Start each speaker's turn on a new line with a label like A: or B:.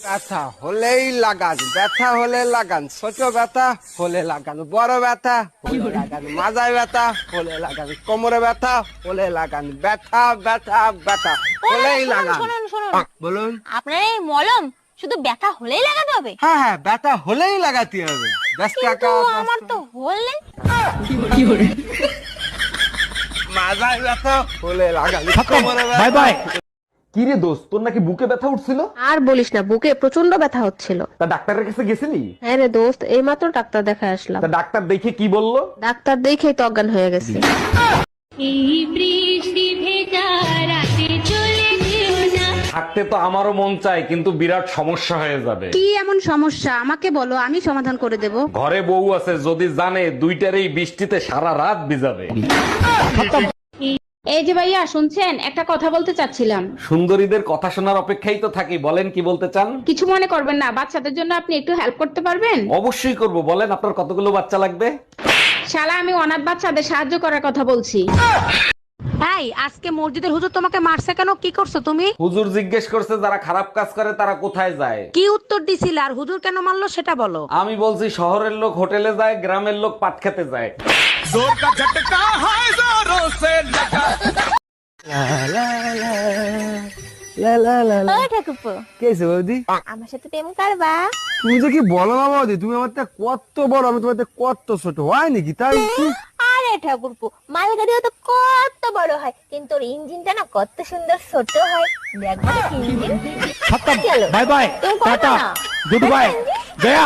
A: ব্যথা হলেই লাগান, ব্যথা হলে লাগান, ছোট ব্যথা হলে লাগান, বড় ব্যথা হলে লাগান, মাজায় ব্যথা হলে লাগান, কোমরে ব্যথা হলে লাগান, ব্যথা ব্যথা ব্যথা হলেই লাগান।
B: শুনুন শুনুন,
A: বলুন।
B: আপনার এই মলম শুধু ব্যথা হলেই লাগাতে হবে?
A: হ্যাঁ হ্যাঁ, ব্যথা হলেই লাগাতে হবে। 10 টাকা।
B: আমার তো হলে
A: মাজায় ব্যথা হলে লাগান, কোমরে ব্যথা।
C: Bye bye. কি রে দোস্ত, তোর নাকি বুকে ব্যথা উঠছিল?
D: আর বলিস না, বুকে প্রচন্ড ব্যথা হচ্ছিল।
C: তা ডাক্তারের কাছে গেছিলি?
D: হ্যাঁ রে দোস্ত, এইমাত্র ডাক্তার দেখায় আসলাম।
C: তা ডাক্তার দেখে কি বললো?
D: ডাক্তার দেখেই তো অজ্ঞান হয়ে গেছে।
C: থাকতে তো আমারও মন চায়, কিন্তু বিরাট সমস্যা হয়ে যাবে।
E: কি এমন সমস্যা আমাকে বলো, আমি সমাধান করে দেব।
C: ঘরে বউ আছে, যদি জানে দুইটারই বৃষ্টিতে সারা রাত ভিজাবে।
E: এই যে ভাইয়া শুনছেন, একটা কথা বলতে চাচ্ছিলাম।
C: সুন্দরীদের কথা শোনার অপেক্ষাই তো থাকি, বলেন কি বলতে চান?
E: কিছু মনে করবেন না, বাচ্চাদের জন্য আপনি একটু হেল্প করতে পারবেন?
C: অবশ্যই করব, বলেন আপনার কতগুলো বাচ্চা লাগবে?
E: শালা, আমি অনাথ বাচ্চাদের সাহায্য করার কথা বলছি।
F: এই, আজকে মসজিদের হুজুর তোমাকে মারছে কেন? কি করছো তুমি?
C: হুজুর জিজ্ঞেস করছে যারা খারাপ কাজ করে তারা কোথায় যায়।
F: কি উত্তর দিছিল? আর হুজুর কেন মারলো সেটা বলো।
C: আমি বলছি শহরের লোক হোটেলে যায়, গ্রামের লোক পাট খেতে যায়।
A: লা লা লা লা।
B: ও ঠাকুরপো,
A: কে আছে বৌদি?
B: আমার সাথে প্রেম করবা?
A: তুমি যে কি বলো না বৌদি, তুমি আমার থেকে কত বড়, আমি তোমার থেকে কত ছোট, হয় নাকি তাই?
B: আরে ঠাকুরপো, মালগাড়িও তো কত বড় হয়, কিন্তু ওর ইঞ্জিনটা না কত সুন্দর ছোট হয়। দেখবা ইঞ্জিন।
C: বাই বাই,
B: তুমি করবে না?
C: Good bye, Gaya.